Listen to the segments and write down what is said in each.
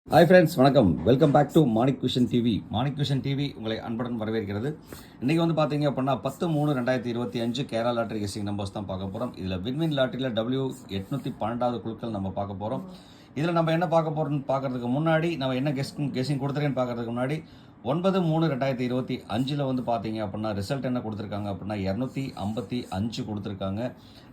Hi friends, வணக்கம். Welcome back to Manik vision TV. Manik vision TV உங்களை அன்புடன் வரவேற்கிறது. இன்றைக்கி வந்து பார்த்தீங்க அப்படின்னா 10/3/2025 கேரளா லாட்டரி கெஸ்டிங் நம்பர்ஸ் தான் பார்க்க போகிறோம். இதில் வின்வின் லாட்டரியில் W812வது குழுக்கள் நம்ம பார்க்க போகிறோம். இதில் நம்ம என்ன பார்க்க போகிறோம்னு பார்க்குறதுக்கு முன்னாடி, நம்ம என்ன கெஸ்டிங் கொடுத்துருக்கேன்னு பார்க்குறதுக்கு முன்னாடி 9/3/2025 வந்து பார்த்தீங்க அப்படின்னா ரிசல்ட் என்ன கொடுத்துருக்காங்க அப்படின்னா 255 கொடுத்துருக்காங்க.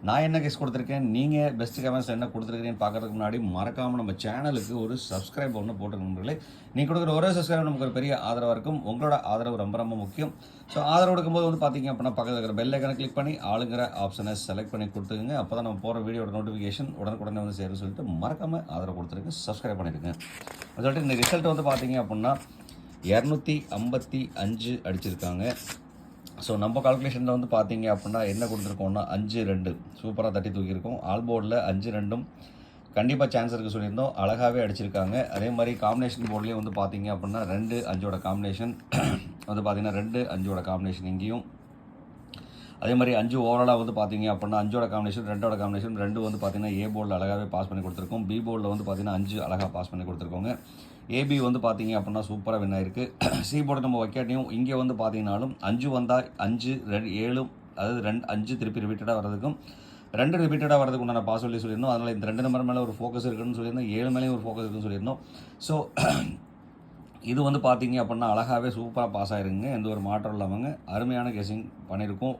நான் என்ன கெஸ் கொடுத்துருக்கேன், நீங்கள் பெஸ்ட் கமெண்ட்ஸ் என்ன கொடுத்துருக்கீங்கன்னு பார்க்குறதுக்கு முன்னாடி மறக்காமல் நம்ம சேனலுக்கு ஒரு சப்ஸ்கிரைப் ஒன்று போட்டுருக்கீங்களே. நீங்கள் கொடுக்குற ஒரே சப்ஸ்கிரைப் நமக்கு ஒரு பெரிய ஆதரவாக இருக்கும். உங்களோட ஆதரவு ரொம்ப ரொம்ப முக்கியம். ஸோ ஆதரவு கொடுக்கும்போது வந்து பார்த்தீங்க அப்படின்னா பக்கத்தில் இருக்கிற பெல் ஐக்கனை கிளிக் பண்ணி ஆளுங்கிற ஆப்ஷனை செலக்ட் பண்ணி கொடுத்துருங்க. அப்போ தான் நம்ம போகிற வீடியோட நோட்டிஃபிகேஷன் உடனுக்குடனே வந்து சேரும் சொல்லிட்டு மறக்காமல் ஆதரவு கொடுத்துருங்க, சப்ஸ்கிரைப் பண்ணிடுங்க. அது சொல்லிட்டு இந்த ரிசல்ட் வந்து பார்த்தீங்க அப்படின்னா 255 அடிச்சிருக்காங்க. ஸோ நம்ம கால்குலேஷனில் வந்து பார்த்தீங்க அப்படின்னா என்ன கொடுத்துருக்கோம்னா 5-2 சூப்பராக தட்டி தூக்கியிருக்கோம். ஆல் போர்டில் 5-2 கண்டிப்பாக சான்ஸ் இருக்குது சொல்லியிருந்தோம், அழகாகவே அடிச்சிருக்காங்க. அதே மாதிரி காம்பினேஷன் போர்ட்லேயே வந்து பார்த்தீங்க அப்படின்னா 2-5 காம்பினேஷன் வந்து பார்த்தீங்கன்னா 2-5 காம்பினேஷன் இங்கேயும். அதே மாதிரி 5 ஓவராலாக வந்து பார்த்தீங்க அப்படின்னா 5 காம்பினேஷன் 2 காம்பினேஷன் 2 வந்து பார்த்தீங்கன்னா ஏ போர்டில் அழகாகவே பாஸ் பண்ணி கொடுத்துருக்கோம். பி போர்டில் வந்து பார்த்தீங்கன்னா 5 அழகாக பாஸ் பண்ணி கொடுத்துருக்கோங்க. ஏபி வந்து பார்த்தீங்க அப்படின்னா சூப்பராக வின் ஆயிருக்கு. சி போர்டு நம்ம வைக்காட்டியும் இங்கே வந்து பார்த்தீங்கன்னாலும் 5 வந்தால் 5 7 அதாவது 5 திருப்பி ரிப்பீட்டடாக வர்றதுக்கும் 2 ரிப்பீட்டடாக வரதுக்கு உண்டான பாசிபிலிட்டி சொல்லியிருந்தோம். அதனால் இந்த 2 நம்பர் மேலே ஒரு ஃபோக்கஸ் இருக்குன்னு சொல்லியிருந்தோம், 7 மேலேயும் ஒரு ஃபோக்கஸ் இருக்குன்னு சொல்லியிருந்தோம். ஸோ இது வந்து பார்த்தீங்க அப்படின்னா அழகாகவே சூப்பராக பாஸ் ஆகிருங்க, எந்த ஒரு மாற்றம் இல்லாமங்க. அருமையான கெஸிங் பண்ணியிருக்கோம்,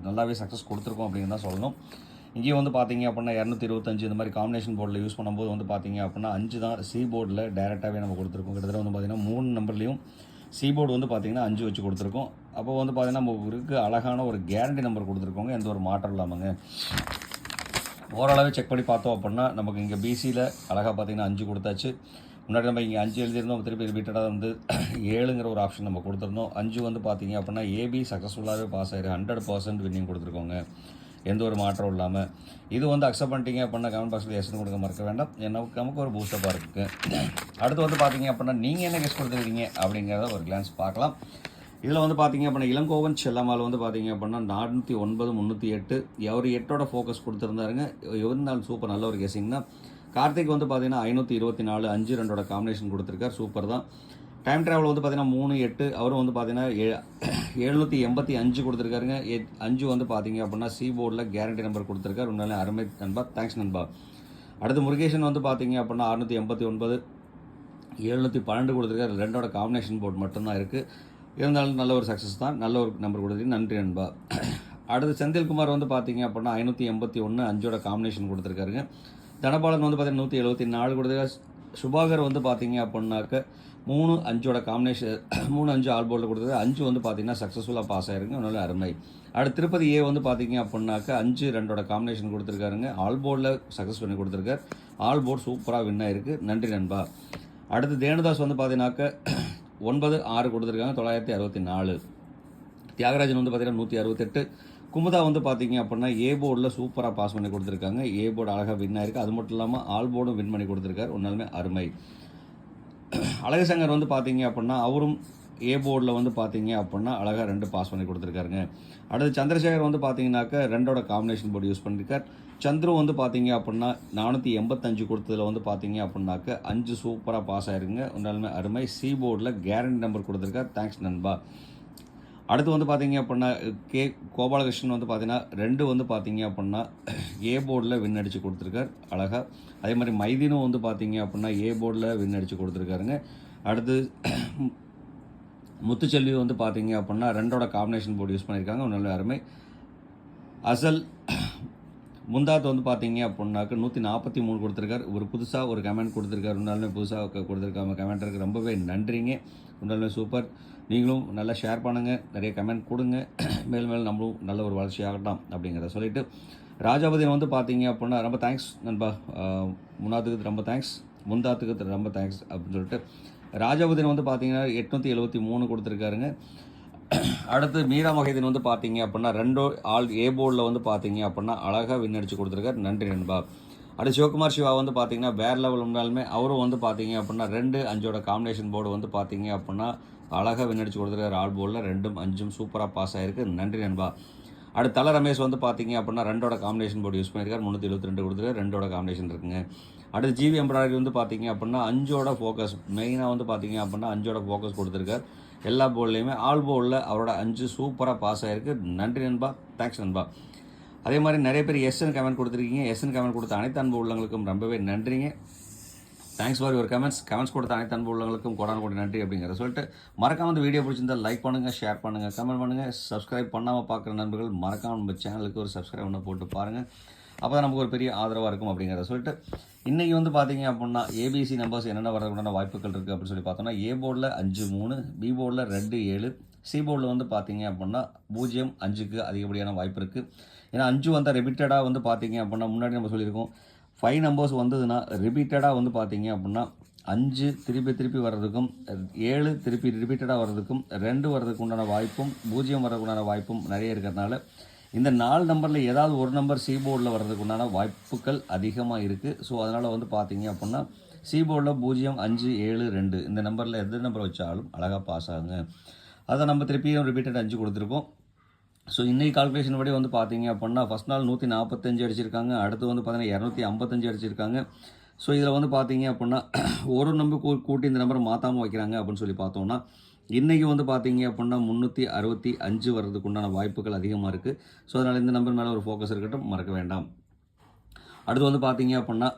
நல்லாவே சக்ஸஸ் கொடுத்துருக்கோம் அப்படின்னு தான் சொல்லணும். இங்கேயும் வந்து பார்த்தீங்க அப்படின்னா 225 இந்த மாதிரி காம்பினேஷன் போர்டில் யூஸ் பண்ணும்போது வந்து பார்த்தீங்க அப்படின்னா 5 தான் சி போர்டில் டேரெக்டாகவே நம்ம கொடுத்துருக்கோம். கிட்டத்தட்ட வந்து பார்த்தீங்கன்னா 3 நம்பர்லேயும் சி போர்டு வந்து பார்த்தீங்கன்னா 5 வச்சு கொடுத்துருக்கோம். அப்போ வந்து பார்த்தீங்கன்னா நமக்கு அழகான ஒரு கேரண்டி நம்பர் கொடுத்துருக்கோங்க, எந்த ஒரு மாற்றம் இல்லாமங்க. ஓரளவு செக் பண்ணி பார்த்தோம் அப்படின்னா நமக்கு இங்கே பிசியில் அழகாக பார்த்தீங்கன்னா 5 கொடுத்தாச்சு. முன்னாடி நம்ம இங்கே 5 எழுதியிருந்தோம், திருப்பி ரிப்பீட்டடாக வந்து 7ங்கிற ஒரு ஆப்ஷன் நம்ம கொடுத்துருந்தோம். 5 வந்து பார்த்தீங்க அப்படின்னா ஏபி சக்ஸஸ்ஃபுல்லாகவே பாஸ் ஆகிருக்கு, 100% வின்னிங் கொடுத்துருக்கோங்க, எந்த ஒரு மாற்றம் இல்லாமல். இது வந்து அக்செப்ட் பண்ணிட்டீங்க அப்படின்னா கமெண்ட் பாக்ஸில் எஸ்ன்னு கொடுக்க மறக்க வேண்டாம், நமக்கு ஒரு பூஸ்டப்பாக இருக்குது. அடுத்து வந்து பார்த்தீங்க அப்படின்னா நீங்கள் என்ன கெஸ் கொடுத்துருக்கீங்க அப்படிங்கிறத ஒரு கிளான்ஸ் பார்க்கலாம். இதில் வந்து பார்த்தீங்க அப்படின்னா இளங்கோவன் செல்லம்மாள் வந்து பார்த்தீங்க அப்படின்னா 409 308 அவர் 8 ஃபோக்கஸ் கொடுத்துருந்தாருங்க. இருந்தாலும் சூப்பர், நல்ல ஒரு கெஸிங் தான். கார்த்திக் வந்து பார்த்தீங்கன்னா 524 5-2 காம்பினேஷன் கொடுத்துருக்கார், சூப்பர் தான். டைம் ட்ராவல் வந்து பார்த்தீங்கன்னா 3-8 அவரும் வந்து பார்த்தீங்கன்னா 785 கொடுத்துருக்காருங்க. 5 வந்து பார்த்தீங்க அப்படின்னா சி போர்டில் கேரண்டி நம்பர் கொடுத்துருக்காரு. உண்மையிலே அருமை நண்பா, தேங்க்ஸ் நண்பா. அடுத்து முருகேஷன் வந்து பார்த்தீங்க அப்படின்னா 689 712 கொடுத்துருக்காரு. 2 காம்பினேஷன் போர்டு மட்டும்தான் இருக்குது, இருந்தாலும் நல்ல ஒரு சக்ஸஸ் தான், நல்ல ஒரு நம்பர் கொடுத்துருக்கு, நன்றி நண்பா. அடுத்து செந்தில்குமார் வந்து பார்த்தீங்க அப்படின்னா 581 5 காம்பினேஷன் கொடுத்துருக்காருங்க. தனபாலன் வந்து பார்த்தீங்கன்னா 174 கொடுத்துருக்காரு. சுபாகர் வந்து பார்த்தீங்க அப்படின்னாக்க 3-5 காம்பினேஷன் 3-5 ஆல் போர்டில் கொடுத்தது. 5 வந்து பார்த்தீங்கன்னா சக்ஸஸ்ஃபுல்லாக பாஸ் ஆகிருங்க, நல்ல அருமை. அடுத்து திருப்பதி ஏ வந்து பார்த்தீங்க அப்படின்னாக்க 5-2 காம்பினேஷன் கொடுத்துருக்காருங்க, ஆல் போர்டில் சக்ஸஸ் பண்ணி கொடுத்துருக்காரு. ஆல் போர்டு சூப்பராக வின் ஆயிருக்கு, நன்றி நண்பா. அடுத்து தேனுதாஸ் வந்து பார்த்தீங்கன்னாக்க 9-6 கொடுத்துருக்காங்க, 964. தியாகராஜன் வந்து பார்த்தீங்கன்னா 168. குமுதா வந்து பார்த்தீங்க அப்படின்னா ஏ போர்டில் சூப்பராக பாஸ் பண்ணி கொடுத்துருக்காங்க, ஏ போர்டு அழகாக வின் ஆயிருக்கு. அது மட்டும் இல்லாமல் ஆல் போர்டும் வின் பண்ணி கொடுத்துருக்காரு, ஒன்றாலுமே அருமை. அழகுசங்கர் வந்து பார்த்தீங்க அப்படின்னா அவரும் ஏ போர்டில் வந்து பார்த்தீங்க அப்படின்னா அழகாக 2 பாஸ் பண்ணி கொடுத்துருக்காருங்க. அடுத்து சந்திரசேகர் வந்து பார்த்தீங்கன்னாக்க 2 காம்பினேஷன் போர்டு யூஸ் பண்ணியிருக்கார். சந்துரு வந்து பார்த்தீங்க அப்படின்னா 485 கொடுத்ததில் வந்து பார்த்தீங்க அப்படின்னாக்க 5 சூப்பராக பாஸ் ஆயிருங்க, ஒன்றாலுமே அருமை. சி போர்டில் கேரண்டி நம்பர் கொடுத்துருக்கார், தேங்க்ஸ் நண்பா. அடுத்து வந்து பார்த்தீங்க அப்படின்னா கே கோபாலகிருஷ்ணன் வந்து பார்த்தீங்கன்னா 2 வந்து பார்த்தீங்க அப்படின்னா ஏ போர்டில் வின் அடித்து கொடுத்துருக்கார் அழகாக. அதே மாதிரி மைதீனும் வந்து பார்த்தீங்க அப்படின்னா ஏ போர்டில் வின் அடித்து கொடுத்துருக்காருங்க. அடுத்து முத்துச்செல்வி வந்து பார்த்தீங்க அப்படின்னா 2 காம்பினேஷன் போர்டு யூஸ் பண்ணியிருக்காங்க, நல்ல அருமை. அசல் முந்தாத் வந்து பார்த்தீங்க அப்படின்னாக்க 143 கொடுத்துருக்காரு. ஒரு புதுசாக ஒரு கமெண்ட் கொடுத்துருக்காரு, உண்டாலுமே புதுசாக கொடுத்துருக்காங்க கமெண்டருக்கு ரொம்பவே நன்றிங்க, உண்டாலுமே சூப்பர். நீங்களும் நல்லா ஷேர் பண்ணுங்கள், நிறைய கமெண்ட் கொடுங்க, மேலும் மேலும் நம்மளும் நல்ல ஒரு வளர்ச்சி ஆகட்டும் அப்படிங்கிறத சொல்லிவிட்டு, ராஜாபதியன் வந்து பார்த்தீங்க அப்படின்னா ரொம்ப தேங்க்ஸ் நண்பா, முன்னாத்துக்கு ரொம்ப தேங்க்ஸ், முந்தாத்துக்கு ரொம்ப தேங்க்ஸ் அப்படின்னு சொல்லிட்டு ராஜாபதியன் வந்து பார்த்தீங்கன்னா 873 கொடுத்துருக்காருங்க. அடுத்து மீரா மகேதன் வந்து பார்த்தீங்க அப்படின்னா 2 ஆல் ஏ போர்டில் வந்து பார்த்தீங்க அப்படின்னா அழகாக வின் அடித்து கொடுத்துருக்காரு, நன்றி நண்பா. அடுத்து சிவகுமார் சிவா வந்து பார்த்தீங்கன்னா வேறு லெவல் இருந்தாலுமே அவரும் வந்து பார்த்தீங்க அப்படின்னா 2-5 காம்பினேஷன் போர்டு வந்து பார்த்தீங்க அப்படின்னா அழகாக வின் அடித்து கொடுத்துருக்காரு. ஆல் போர்டில் 2-5 சூப்பராக பாஸ் ஆகிருக்கு, நன்றி நண்பா. அடுத்து தல ரமேஷ் வந்து பார்த்தீங்க அப்படின்னா 2ஓட காம்பினேஷன் போர்டு யூஸ் பண்ணியிருக்காரு, 372 கொடுத்துருக்காரு, 2ஓட காம்பினேஷன் இருக்குங்க. அடுத்து ஜிவி எம்ப்ராய்டரி வந்து பார்த்தீங்க அப்படின்னா 5ஓட ஃபோக்கஸ், மெயினாக வந்து பார்த்தீங்க அப்படின்னா 5ஓட ஃபோக்கஸ் கொடுத்துருக்காரு. எல்லா போர்ட்லேயுமே ஆல் போர்டில் அவரோட 5 சூப்பராக பாஸ் ஆகிருக்கு. நன்றி நண்பா, தேங்க்ஸ் நண்பா. அதே மாதிரி நிறைய பேர் எஸ்என் கமெண்ட் கொடுத்துருக்கீங்க. எஸ்என் கமெண்ட் கொடுத்த அனைத்து அன்பு உள்ளவங்களுக்கும் ரொம்பவே நன்றிங்க. தேங்க்ஸ் ஃபார் யுவர் கமெண்ட்ஸ் கொடுத்த அனைத்து அன்பு உள்ளவங்களுக்கும் கோடான நன்றி அப்படிங்கிற சொல்லிட்டு மறக்காம இந்த வீடியோ பிடிச்சிருந்தால் லைக் பண்ணுங்கள், ஷேர் பண்ணுங்கள், கமெண்ட் பண்ணுங்கள். சப்ஸ்கிரைப் பண்ணாமல் பார்க்குற நண்பர்கள் மறக்காமல் நம்ம சேனலுக்கு ஒரு சப்ஸ்கிரைப் பண்ண போட்டு பாருங்கள். அப்போ தான் நமக்கு ஒரு பெரிய ஆதரவாக இருக்கும் அப்படிங்கிறத சொல்லிட்டு இன்றைக்கி வந்து பார்த்தீங்க அப்படின்னா ஏபிசி நம்பர்ஸ் என்னென்ன வரதுக்குண்டான வாய்ப்புகள் இருக்குது அப்படின்னு சொல்லி பார்த்தோம்னா ஏ போர்டில் 5-3, பி போர்டில் 2-7, சி போர்டில் வந்து பார்த்தீங்க அப்படின்னா 0-5க்கு அதிகப்படியான வாய்ப்பு இருக்குது. ஏன்னா 5 வந்தால் ரிப்பீட்டடாக வந்து பார்த்தீங்க அப்படின்னா முன்னாடி நம்ம சொல்லியிருக்கோம் 5 நம்பர்ஸ் வந்ததுன்னா ரிப்பீட்டடாக வந்து பார்த்தீங்க அப்படின்னா 5 திருப்பி வர்றதுக்கும், 7 திருப்பி ரிப்பீட்டடாக வர்றதுக்கும், 2 வர்றதுக்கு உண்டான வாய்ப்பும், 0 வர்றதுக்கு உண்டான வாய்ப்பும் நிறைய இருக்கிறதுனால இந்த 4 நம்பரில் ஏதாவது ஒரு நம்பர் சி போர்டில் வர்றதுக்கு உண்டான வாய்ப்புகள் அதிகமாக இருக்குது. ஸோ அதனால் வந்து பார்த்தீங்க அப்படின்னா சி போர்டில் 0, 5, 7, 2 இந்த நம்பரில் எந்த நம்பர் வச்சாலும் அழகாக பாஸ் ஆகுங்க. அதை நம்ம திருப்பியும் ரிப்பீட்டட் 5 கொடுத்துருக்கோம். ஸோ இன்றைக்கி கால்குலேஷன் படி வந்து பார்த்தீங்க அப்படின்னா ஃபஸ்ட் நாள் 145 அடிச்சிருக்காங்க, அடுத்து வந்து பார்த்தீங்கன்னா 255 அடிச்சிருக்காங்க. ஸோ இதில் வந்து பார்த்தீங்க அப்படின்னா ஒரு நம்பர் கூட்டி இந்த நம்பரை மாற்றாமல் வைக்கிறாங்க அப்படின்னு சொல்லி பார்த்தோம்னா இன்றைக்கி வந்து பார்த்தீங்க அப்படின்னா 365 வர்றதுக்கு உண்டான வாய்ப்புகள் அதிகமாக இருக்குது. ஸோ அதனால் இந்த நம்பர் மேலே ஒரு ஃபோக்கஸ் இருக்கட்டும், மறக்க வேண்டாம். அடுத்து வந்து பார்த்தீங்க அப்படின்னா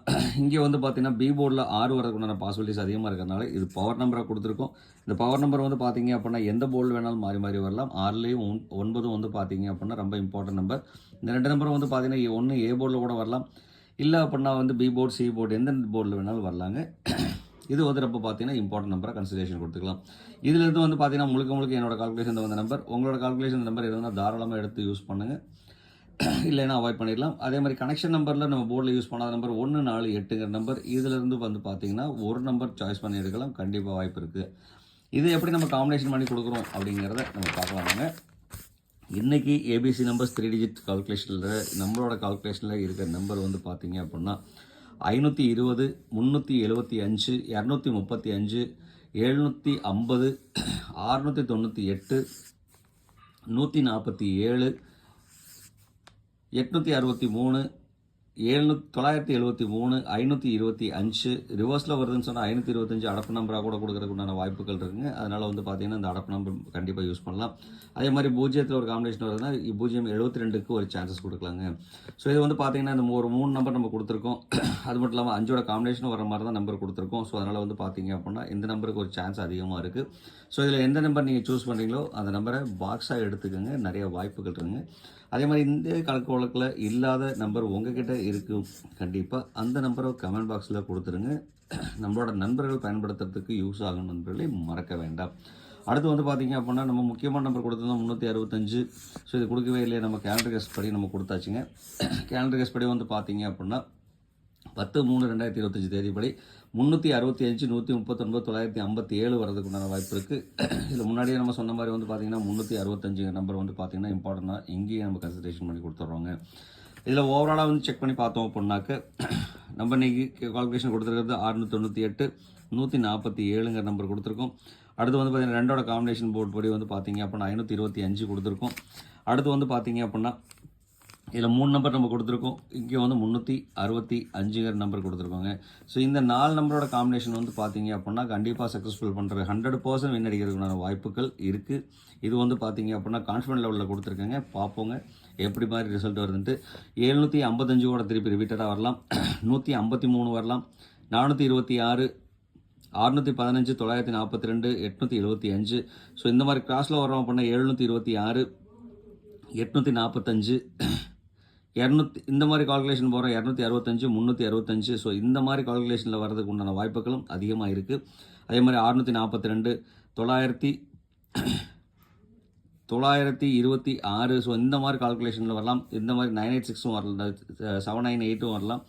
இங்கே வந்து பார்த்தீங்கன்னா பி போர்டில் 6 வரதுக்கு உண்டான பாசிபிலிட்டிஸ் அதிகமாக இருக்கிறதுனால இது பவர் நம்பராக கொடுத்துருக்கோம். இந்த பவர் நம்பர் வந்து பார்த்தீங்க அப்படின்னா எந்த போர்டில் வேணாலும் மாறி வரலாம். 6லேயும் 9 வந்து பார்த்தீங்க அப்படின்னா ரொம்ப இம்பார்ட்டன்ட் நம்பர். இந்த 2 நம்பரும் வந்து பார்த்தீங்கன்னா ஒன்று ஏ போர்டில் கூட வரலாம், இல்லை அப்படின்னா வந்து பி போர்டு, சி போர்டு எந்த போர்டில் வேணாலும் வரலாங்க. இது வந்து ரொம்ப பார்த்தீங்கன்னா இம்பார்ட்டன்ட் நம்பராக கன்சிடரேஷன் கொடுத்துக்கலாம். இதிலிருந்து வந்து பார்த்தீங்கன்னா முழுக்க என்னோட கால்குலேஷன் வந்த நம்பர், உங்களோட கால்குலேஷன் நம்பர் எதுனா தாராளமாக எடுத்து யூஸ் பண்ணுங்கள், இல்லைன்னா அவாய்ட் பண்ணிடலாம். அதே மாதிரி கனெக்ஷன் நம்பரில் நம்ம போர்டில் யூஸ் பண்ணாத நம்பர் 1, 4, 8ங்கிற நம்பர், இதிலிருந்து வந்து பார்த்தீங்கன்னா ஒரு நம்பர் சாய்ஸ் பண்ணி எடுக்கலாம், கண்டிப்பாக வாய்ப்பு இருக்குது. இது எப்படி நம்ம காம்பினேஷன் பண்ணி கொடுக்குறோம் அப்படிங்கிறத நம்ம பார்க்கலாங்க. இன்றைக்கி ஏபிசி நம்பர்ஸ் 3 டிஜிட் கால்குலேஷனில் நம்மளோட கால்குலேஷனில் இருக்கிற நம்பர் வந்து பார்த்தீங்க அப்படின்னா 520, 375, 235, 750, 698, 147, 863, 973, 525 ரிவர்ஸில் வருதுன்னு சொன்னால் 525 அடப்பு நம்பராக கூட கொடுக்கறதுக்கு உண்டான வாய்ப்புகள் இருக்குங்க. அதனால் வந்து பார்த்தீங்கன்னா இந்த அடப்பு நம்பர் கண்டிப்பாக யூஸ் பண்ணலாம். அதே மாதிரி 0த்தில் ஒரு காம்பினேஷன் வருதுன்னா 072க்கு ஒரு சான்சஸ் கொடுக்கலாங்க. ஸோ இது வந்து பார்த்தீங்கன்னா இந்த ஒரு 3 நம்பர் நம்ம கொடுத்துருக்கோம். அது மட்டும் இல்லாமல் 5ஓட காம்பினேஷனும் வர மாதிரி தான் நம்பர் கொடுத்துருக்கோம். ஸோ அதனால் வந்து பார்த்தீங்க அப்படின்னா இந்த நம்பருக்கு ஒரு சான்ஸ் அதிகமாக இருக்குது. ஸோ இதில் எந்த நம்பர் நீங்கள் சூஸ் பண்ணுறீங்களோ அந்த நம்பரை பாக்ஸாக எடுத்துக்கோங்க, நிறைய வாய்ப்புகள் இருக்குங்க. அதே மாதிரி இந்த கணக்கு வழக்கில் இல்லாத நம்பர் உங்ககிட்ட இருக்கும், கண்டிப்பாக அந்த நம்பரை கமெண்ட் பாக்ஸில் கொடுத்துருங்க. நம்மளோட நண்பர்கள் பயன்படுத்துறதுக்கு யூஸ் ஆகும் நண்பர்களே மறக்க வேண்டாம். அடுத்து வந்து பார்த்தீங்க அப்படின்னா நம்ம முக்கியமான நம்பர் கொடுத்துருந்தோம் 365. ஸோ இது கொடுக்கவே இல்லையே, நம்ம கேலண்டர் கெஸ்ட் படி நம்ம கொடுத்தாச்சுங்க. கேலண்டர் கெஸ்ட் படி வந்து பார்த்தீங்க அப்படின்னா 10/3/2025 தேதிப்படி 365, 139, 957 வரதுக்கு உண்டான வாய்ப்பு இருக்குது. இதில் முன்னாடியே நம்ம சொன்ன மாதிரி வந்து பார்த்திங்கன்னா 365 நம்பர் வந்து பார்த்திங்கன்னா இம்பார்ட்டண்ட்டாக இங்கேயே நம்ம கன்சிடரேஷன் பண்ணி கொடுத்துட்றோங்க. இதில் ஓவராலாக வந்து செக் பண்ணி பார்த்தோம் அப்படின்னாக்க நம்ம இன்றைக்கி கால்குலேஷன் கொடுத்துருக்கிறது 698, 147ங்கிற நம்பர் கொடுத்துருக்கோம். அடுத்து வந்து பார்த்திங்கன்னா 2ஓட காம்பினேஷன் போர்டு படி வந்து பார்த்திங்க அப்படின்னா 525 கொடுத்துருக்கோம். அடுத்து வந்து பார்த்திங்க அப்படின்னா இதில் 3 நம்பர் நம்ம கொடுத்துருக்கோம், இங்கே வந்து 365ங்கிற நம்பர் கொடுத்துருக்கோங்க. ஸோ இந்த 4 நம்பரோட காம்பினேஷன் வந்து பார்த்தீங்க அப்படின்னா கண்டிப்பாக சக்ஸஸ்ஃபுல் பண்ணுறது 100% வின் அடிக்கிறதுக்கான வாய்ப்புகள் இருக்குது. இது வந்து பார்த்தீங்க அப்படின்னா கான்ஃபிடன்ட் லெவலில் கொடுத்துருக்கேங்க, பார்ப்போங்க எப்படி மாதிரி ரிசல்ட் வருதுன்ட்டு. 755 திருப்பி ரிப்பீட்டடாக வரலாம், 153 வரலாம், 426, 615, 942, 875. ஸோ இந்த மாதிரி கிராஸில் வரோம் அப்படின்னா 726, 845, 200 இந்த மாதிரி கால்குலேஷன் போகிறோம் 265, 365. ஸோ இந்த மாதிரி கால்குலேஷனில் வர்றதுக்கு உண்டான வாய்ப்புகளும் அதிகமாக இருக்குது. அதே மாதிரி 642, 926. ஸோ இந்த மாதிரி கால்குலேஷனில் வரலாம். இந்த மாதிரி 986 வரலாம், 798 வரலாம்.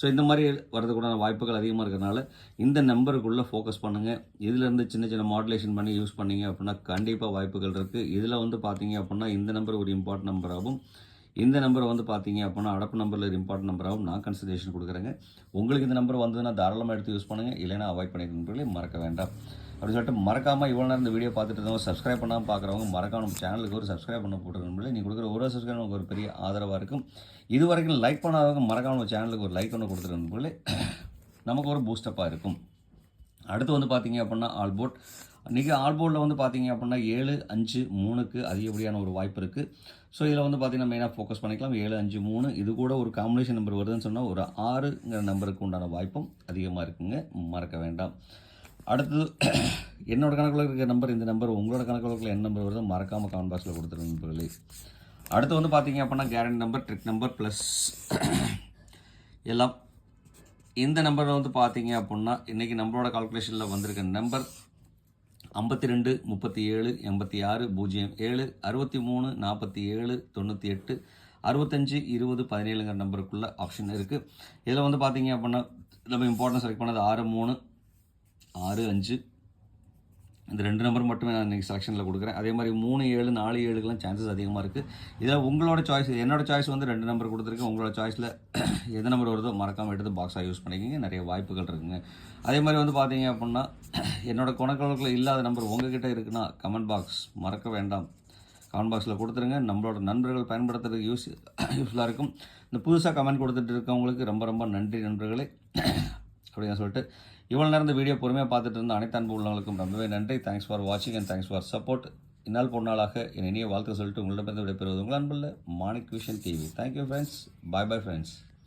ஸோ இந்த மாதிரி வரதுக்குண்டான வாய்ப்புகள் அதிகமாக இருக்கிறதுனால இந்த நம்பருக்குள்ளே ஃபோக்கஸ் பண்ணுங்கள். இதிலேருந்து சின்ன மாடுலேஷன் பண்ணி யூஸ் பண்ணிங்க அப்படின்னா கண்டிப்பாக வாய்ப்புகள் இருக்குது. இதில் வந்து பார்த்தீங்க அப்படின்னா இந்த நம்பர் ஒரு இம்பார்ட்டன்ட் நம்பராகவும், இந்த நம்பரை வந்து பார்த்தீங்க அப்படின்னா அடப்பு நம்பரில் ஒரு இம்பார்ட்டன்ட் நம்பராகவும் நான் கன்சிடரேஷன் கொடுக்குறேங்க. உங்களுக்கு இந்த நம்பர் வந்ததுன்னா தாராளமாக எடுத்து யூஸ் பண்ணுங்கள், இல்லைன்னா அவாய்ட் பண்ணிக்க நண்பர்களே மறக்க வேண்டாம். அப்படின்னு சொல்லிட்டு மறக்காமல் இவ்வளோ நேரம் இந்த வீடியோ பார்த்துட்டு இருந்தவங்க சப்ஸ்கிரைப் பண்ணாமல் பார்க்குறவங்க மறக்காம நம்ம சேனலுக்கு ஒரு சப்ஸ்கிரைப் பண்ண போட்டுருக்கணும். நீ கொடுக்குற ஒரு சப்ஸ்கிரைப் நமக்கு ஒரு பெரிய ஆதரவாக இருக்கும். இது வரைக்கும் லைக் பண்ணாதவங்க மறக்காம நம்ம சேனலுக்கு ஒரு லைக் ஒன்று கொடுத்துருக்கணும். நமக்கு ஒரு பூஸ்டப்பாக இருக்கும். அடுத்து வந்து பார்த்தீங்க அப்படின்னா ஆல்போர்ட். இன்றைக்கி ஆல்போர்டில் வந்து பார்த்தீங்க அப்படின்னா 7-5-3க்கு அதிகப்படியான ஒரு வாய்ப்பு இருக்குது. ஸோ இதில் வந்து பார்த்தீங்கன்னா மெயினாக ஃபோக்கஸ் பண்ணிக்கலாம். 7-5-3 இது கூட ஒரு காம்பினேஷன் நம்பர் வருதுன்னு சொன்னால் ஒரு 6ங்கிற நம்பருக்கு உண்டான வாய்ப்பும் அதிகமாக இருக்குங்க, மறக்க வேண்டாம். அடுத்தது என்னோடய கணக்கில் இருக்கிற நம்பர், இந்த நம்பர் உங்களோட கணக்கில் இருக்கிற என்ன நம்பர் வருதோ மறக்காமல் கமெண்ட் பாக்ஸில் கொடுத்துருங்க நண்பர்களே. அடுத்து வந்து பார்த்தீங்க அப்படின்னா guarantee number, trick number plus எல்லாம். இந்த நம்பரில் வந்து பார்த்தீங்க அப்படின்னா இன்றைக்கி நம்மளோட கால்குலேஷனில் வந்திருக்க நம்பர் 52 37 86 07 63 47 98 65 20 17ங்கிற நம்பருக்குள்ள ஆப்ஷன் இருக்குது. இதில் வந்து பார்த்தீங்க அப்படின்னா நம்ம இம்பார்ட்டன்ஸ் செலக்ட் பண்ணது 6-3 6-5 இந்த 2 நம்பர் மட்டுமே நான் இன்றைக்கி செலெக்ஷனில் கொடுக்குறேன். அதே மாதிரி 3-7 4-7க்குலாம் சான்சஸ் அதிகமாக இருக்குது. இதில் உங்களோட சாய்ஸ், என்னோடய சாய்ஸ் வந்து 2 நம்பர் கொடுத்துருக்கேன். உங்களோட சாய்ஸில் எந்த நம்பர் வருதோ மறக்காமல் எடுத்து பாக்ஸாக யூஸ் பண்ணிக்கிங்க, நிறைய வாய்ப்புகள் இருக்குங்க. அதே மாதிரி வந்து பார்த்தீங்க அப்படின்னா என்னோடய கணக்கில் இல்லாத நம்பர் உங்ககிட்ட இருக்குன்னா கமெண்ட் பாக்ஸ் மறக்க வேண்டாம், கமெண்ட் பாக்ஸில் கொடுத்துருங்க. நம்மளோட நண்பர்கள் பயன்படுத்துறதுக்கு யூஸ்ஃபுல்லாக இருக்கும். இந்த புதுசாக கமெண்ட் கொடுத்துட்டு இருக்கவங்களுக்கு ரொம்ப ரொம்ப நன்றி நண்பர்களே அப்படின்னு சொல்லிட்டு இவ்வளோ நேரம் இந்த வீடியோ பொறுமையாக பார்த்துட்டு இருந்த அனைத்து அன்பு உள்ளவங்களுக்கும் ரொம்பவே நன்றி. தேங்க்ஸ் ஃபார் வாட்சிங் அண்ட் தேங்க்ஸ் ஃபார் சப்போர்ட். இந்நாள் பொன்னாளாக என் இனிய வாழ்த்து சொல்லிட்டு உங்களிடமிருந்து விடைபெறுவது உங்கள் அன்புள்ள Manik vision TV. Thank you friends. Bye bye friends.